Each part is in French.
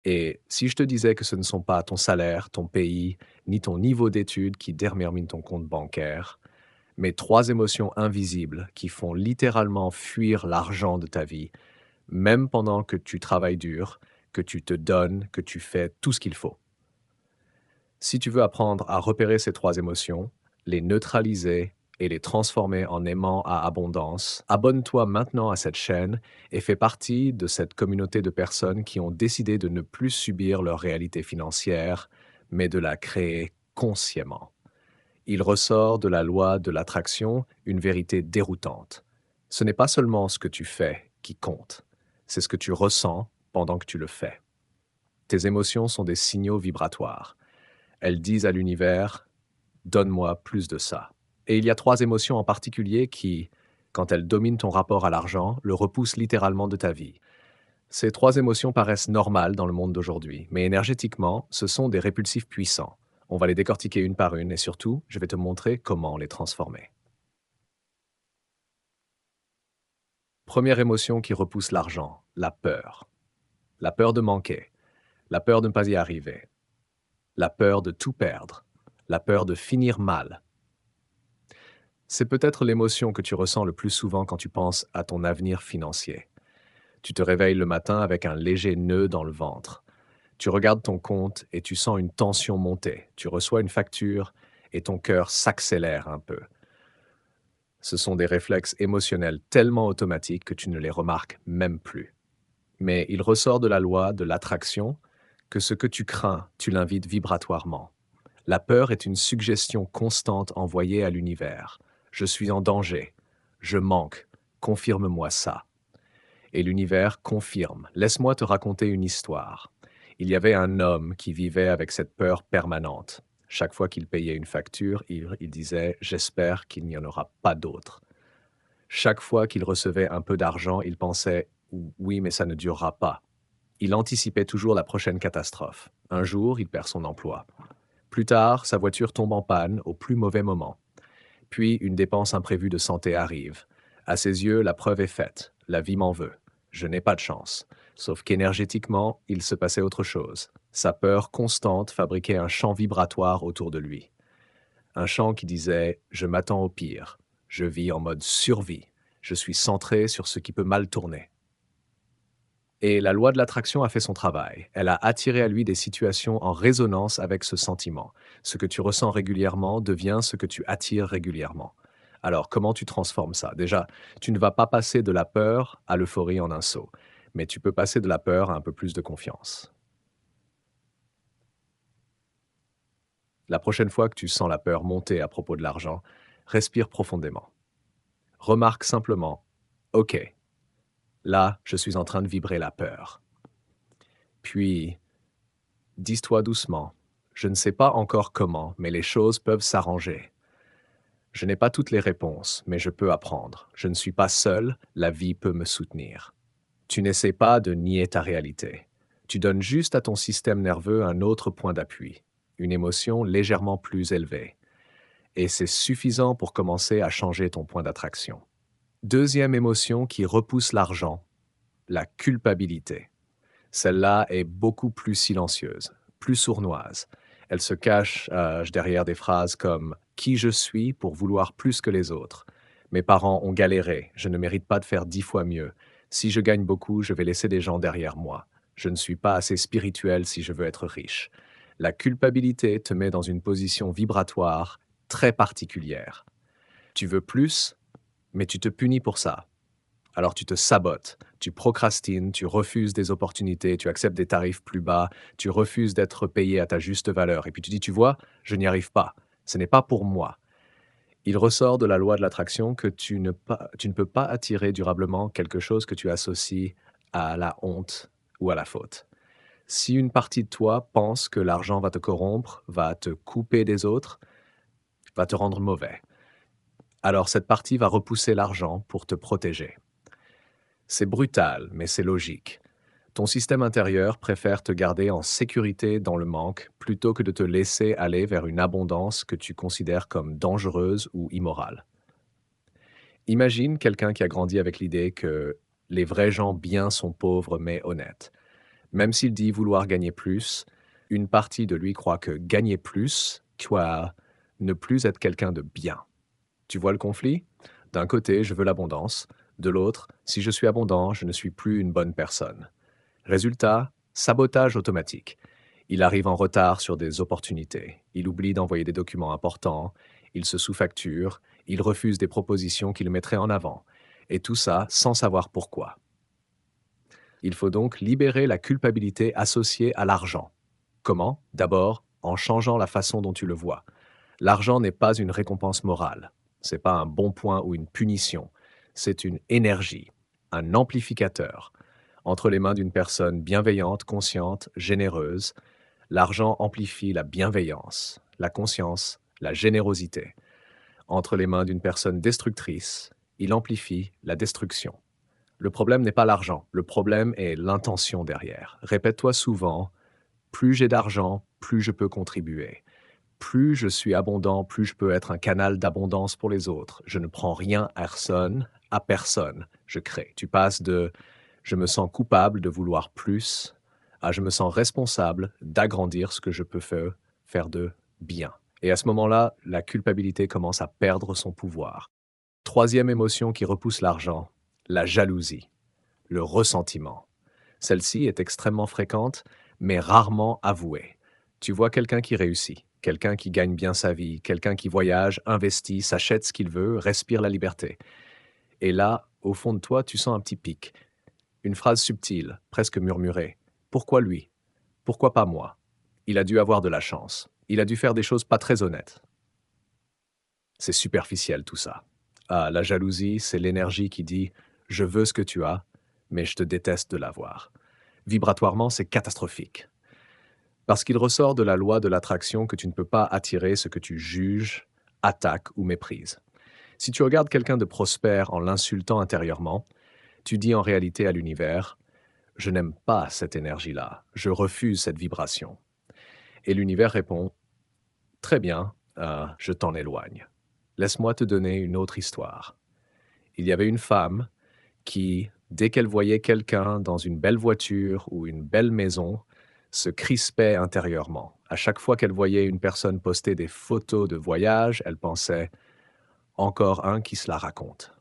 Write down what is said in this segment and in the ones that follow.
Et si je te disais que ce ne sont pas ton salaire, ton pays, ni ton niveau d'études qui déterminent ton compte bancaire, mais trois émotions invisibles qui font littéralement fuir l'argent de ta vie, même pendant que tu travailles dur, que tu te donnes, que tu fais tout ce qu'il faut. Si tu veux apprendre à repérer ces trois émotions, les neutraliser et les transformer en aimant à abondance, abonne-toi maintenant à cette chaîne et fais partie de cette communauté de personnes qui ont décidé de ne plus subir leur réalité financière, mais de la créer consciemment. Il ressort de la loi de l'attraction une vérité déroutante. Ce n'est pas seulement ce que tu fais qui compte, c'est ce que tu ressens pendant que tu le fais. Tes émotions sont des signaux vibratoires. Elles disent à l'univers: «Donne-moi plus de ça». Et il y a trois émotions en particulier qui, quand elles dominent ton rapport à l'argent, le repoussent littéralement de ta vie. Ces trois émotions paraissent normales dans le monde d'aujourd'hui, mais énergétiquement, ce sont des répulsifs puissants. On va les décortiquer une par une et surtout, je vais te montrer comment les transformer. Première émotion qui repousse l'argent, la peur. La peur de manquer, la peur de ne pas y arriver, la peur de tout perdre, la peur de finir mal. C'est peut-être l'émotion que tu ressens le plus souvent quand tu penses à ton avenir financier. Tu te réveilles le matin avec un léger nœud dans le ventre. Tu regardes ton compte et tu sens une tension monter. Tu reçois une facture et ton cœur s'accélère un peu. Ce sont des réflexes émotionnels tellement automatiques que tu ne les remarques même plus. Mais il ressort de la loi de l'attraction que ce que tu crains, tu l'invites vibratoirement. La peur est une suggestion constante envoyée à l'univers. Je suis en danger. Je manque. Confirme-moi ça. Et l'univers confirme. Laisse-moi te raconter une histoire. Il y avait un homme qui vivait avec cette peur permanente. Chaque fois qu'il payait une facture, il disait: «J'espère qu'il n'y en aura pas d'autres». Chaque fois qu'il recevait un peu d'argent, il pensait: «Oui, mais ça ne durera pas». Il anticipait toujours la prochaine catastrophe. Un jour, il perd son emploi. Plus tard, sa voiture tombe en panne au plus mauvais moment. Puis, une dépense imprévue de santé arrive. À ses yeux, la preuve est faite. La vie m'en veut. Je n'ai pas de chance. Sauf qu'énergétiquement, il se passait autre chose. Sa peur constante fabriquait un champ vibratoire autour de lui. Un champ qui disait: «Je m'attends au pire. Je vis en mode survie. Je suis centré sur ce qui peut mal tourner». Et la loi de l'attraction a fait son travail. Elle a attiré à lui des situations en résonance avec ce sentiment. Ce que tu ressens régulièrement devient ce que tu attires régulièrement. Alors, comment tu transformes ça? Déjà, tu ne vas pas passer de la peur à l'euphorie en un saut, mais tu peux passer de la peur à un peu plus de confiance. La prochaine fois que tu sens la peur monter à propos de l'argent, respire profondément. Remarque simplement: «Ok, là, je suis en train de vibrer la peur». Puis, dis-toi doucement: «Je ne sais pas encore comment, mais les choses peuvent s'arranger. Je n'ai pas toutes les réponses, mais je peux apprendre. Je ne suis pas seul, la vie peut me soutenir». Tu n'essaies pas de nier ta réalité. Tu donnes juste à ton système nerveux un autre point d'appui, une émotion légèrement plus élevée. Et c'est suffisant pour commencer à changer ton point d'attraction. Deuxième émotion qui repousse l'argent, la culpabilité. Celle-là est beaucoup plus silencieuse, plus sournoise. Elle se cache derrière des phrases comme: «Qui je suis pour vouloir plus que les autres? Mes parents ont galéré, je ne mérite pas de faire 10 fois mieux. Si je gagne beaucoup, je vais laisser des gens derrière moi. Je ne suis pas assez spirituel si je veux être riche». La culpabilité te met dans une position vibratoire très particulière. Tu veux plus, mais tu te punis pour ça. Alors tu te sabotes, tu procrastines, tu refuses des opportunités, tu acceptes des tarifs plus bas, tu refuses d'être payé à ta juste valeur. Et puis tu dis: «Tu vois, je n'y arrive pas. Ce n'est pas pour moi». Il ressort de la loi de l'attraction que tu ne peux pas attirer durablement quelque chose que tu associes à la honte ou à la faute. Si une partie de toi pense que l'argent va te corrompre, va te couper des autres, va te rendre mauvais, alors cette partie va repousser l'argent pour te protéger. C'est brutal, mais c'est logique. Ton système intérieur préfère te garder en sécurité dans le manque plutôt que de te laisser aller vers une abondance que tu considères comme dangereuse ou immorale. Imagine quelqu'un qui a grandi avec l'idée que les vrais gens bien sont pauvres mais honnêtes. Même s'il dit vouloir gagner plus, une partie de lui croit que gagner plus, quoi, ne plus être quelqu'un de bien. Tu vois le conflit? D'un côté, je veux l'abondance. De l'autre, si je suis abondant, je ne suis plus une bonne personne. Résultat, sabotage automatique. Il arrive en retard sur des opportunités. Il oublie d'envoyer des documents importants. Il se sous-facture. Il refuse des propositions qu'il mettrait en avant. Et tout ça sans savoir pourquoi. Il faut donc libérer la culpabilité associée à l'argent. Comment? D'abord, en changeant la façon dont tu le vois. L'argent n'est pas une récompense morale. C'est pas un bon point ou une punition. C'est une énergie, un amplificateur. Entre les mains d'une personne bienveillante, consciente, généreuse, l'argent amplifie la bienveillance, la conscience, la générosité. Entre les mains d'une personne destructrice, il amplifie la destruction. Le problème n'est pas l'argent, le problème est l'intention derrière. Répète-toi souvent, plus j'ai d'argent, plus je peux contribuer. Plus je suis abondant, plus je peux être un canal d'abondance pour les autres. Je ne prends rien à personne, je crée. Tu passes de je me sens coupable de vouloir plus à je me sens responsable d'agrandir ce que je peux faire de bien. Et à ce moment-là, la culpabilité commence à perdre son pouvoir. Troisième émotion qui repousse l'argent, la jalousie, le ressentiment. Celle-ci est extrêmement fréquente, mais rarement avouée. Tu vois quelqu'un qui réussit, quelqu'un qui gagne bien sa vie, quelqu'un qui voyage, investit, s'achète ce qu'il veut, respire la liberté. Et là, au fond de toi, tu sens un petit pic, une phrase subtile, presque murmurée. Pourquoi lui? Pourquoi pas moi? Il a dû avoir de la chance. Il a dû faire des choses pas très honnêtes. C'est superficiel tout ça. Ah, la jalousie, c'est l'énergie qui dit je veux ce que tu as, mais je te déteste de l'avoir. Vibratoirement, c'est catastrophique. Parce qu'il ressort de la loi de l'attraction que tu ne peux pas attirer ce que tu juges, attaques ou méprises. Si tu regardes quelqu'un de prospère en l'insultant intérieurement, tu dis en réalité à l'univers je n'aime pas cette énergie-là, je refuse cette vibration. Et l'univers répond très bien, je t'en éloigne. Laisse-moi te donner une autre histoire. Il y avait une femme qui, dès qu'elle voyait quelqu'un dans une belle voiture ou une belle maison, se crispait intérieurement. À chaque fois qu'elle voyait une personne poster des photos de voyage, elle pensait encore un qui se la raconte.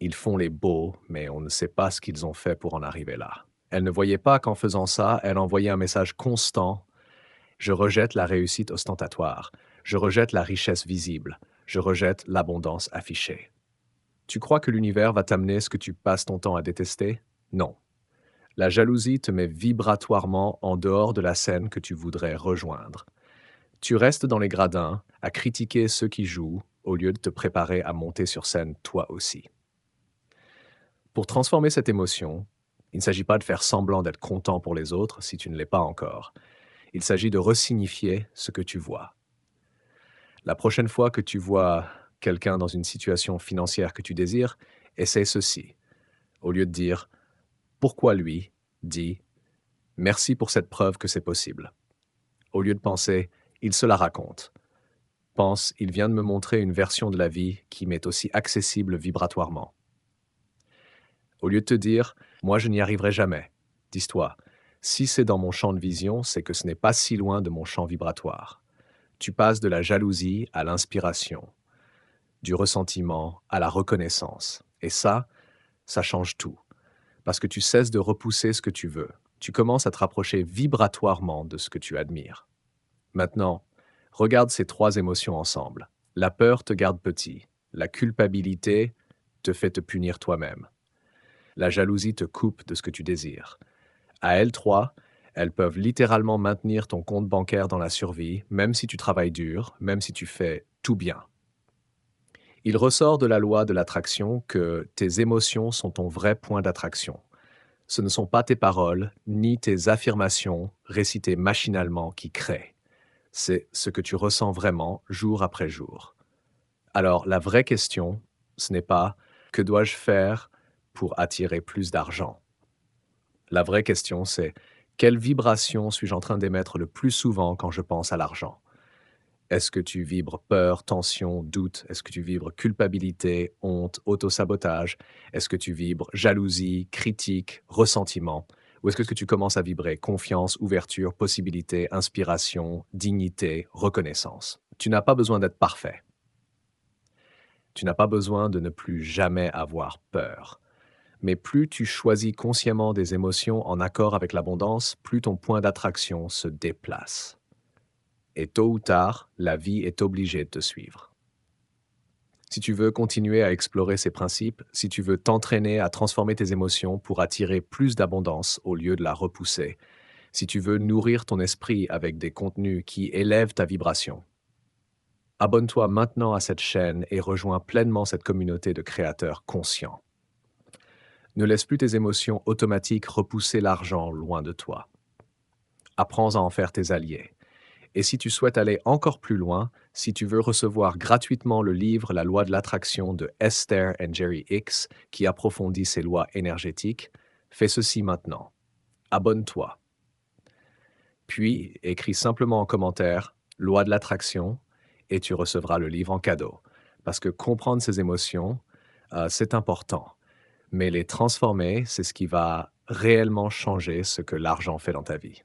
Ils font les beaux, mais on ne sait pas ce qu'ils ont fait pour en arriver là. Elle ne voyait pas qu'en faisant ça, elle envoyait un message constant. Je rejette la réussite ostentatoire. Je rejette la richesse visible. Je rejette l'abondance affichée. Tu crois que l'univers va t'amener ce que tu passes ton temps à détester? Non. La jalousie te met vibratoirement en dehors de la scène que tu voudrais rejoindre. Tu restes dans les gradins à critiquer ceux qui jouent au lieu de te préparer à monter sur scène toi aussi. Pour transformer cette émotion, il ne s'agit pas de faire semblant d'être content pour les autres si tu ne l'es pas encore. Il s'agit de resignifier ce que tu vois. La prochaine fois que tu vois quelqu'un dans une situation financière que tu désires, essaie ceci. Au lieu de dire pourquoi lui, dis merci pour cette preuve que c'est possible. Au lieu de penser il se la raconte, pense il vient de me montrer une version de la vie qui m'est aussi accessible vibratoirement. Au lieu de te dire moi je n'y arriverai jamais, dis-toi si c'est dans mon champ de vision, c'est que ce n'est pas si loin de mon champ vibratoire. Tu passes de la jalousie à l'inspiration, du ressentiment à la reconnaissance. Et ça change tout. Parce que tu cesses de repousser ce que tu veux. Tu commences à te rapprocher vibratoirement de ce que tu admires. Maintenant, regarde ces trois émotions ensemble. La peur te garde petit. La culpabilité te fait te punir toi-même. La jalousie te coupe de ce que tu désires. À elles trois, elles peuvent littéralement maintenir ton compte bancaire dans la survie, même si tu travailles dur, même si tu fais tout bien. Il ressort de la loi de l'attraction que tes émotions sont ton vrai point d'attraction. Ce ne sont pas tes paroles, ni tes affirmations récitées machinalement qui créent. C'est ce que tu ressens vraiment jour après jour. Alors, la vraie question, ce n'est pas que dois-je faire pour attirer plus d'argent? La vraie question, c'est quelle vibration suis-je en train d'émettre le plus souvent quand je pense à l'argent? Est-ce que tu vibres peur, tension, doute? Est-ce que tu vibres culpabilité, honte, autosabotage? Est-ce que tu vibres jalousie, critique, ressentiment? Ou est-ce que tu commences à vibrer confiance, ouverture, possibilité, inspiration, dignité, reconnaissance? Tu n'as pas besoin d'être parfait. Tu n'as pas besoin de ne plus jamais avoir peur. Mais plus tu choisis consciemment des émotions en accord avec l'abondance, plus ton point d'attraction se déplace. Et tôt ou tard, la vie est obligée de te suivre. Si tu veux continuer à explorer ces principes, si tu veux t'entraîner à transformer tes émotions pour attirer plus d'abondance au lieu de la repousser, si tu veux nourrir ton esprit avec des contenus qui élèvent ta vibration, abonne-toi maintenant à cette chaîne et rejoins pleinement cette communauté de créateurs conscients. Ne laisse plus tes émotions automatiques repousser l'argent loin de toi. Apprends à en faire tes alliés. Et si tu souhaites aller encore plus loin, si tu veux recevoir gratuitement le livre La loi de l'attraction de Esther et Jerry Hicks qui approfondit ces lois énergétiques, fais ceci maintenant. Abonne-toi. Puis écris simplement en commentaire Loi de l'attraction et tu recevras le livre en cadeau. Parce que comprendre ces émotions, c'est important. Mais les transformer, c'est ce qui va réellement changer ce que l'argent fait dans ta vie.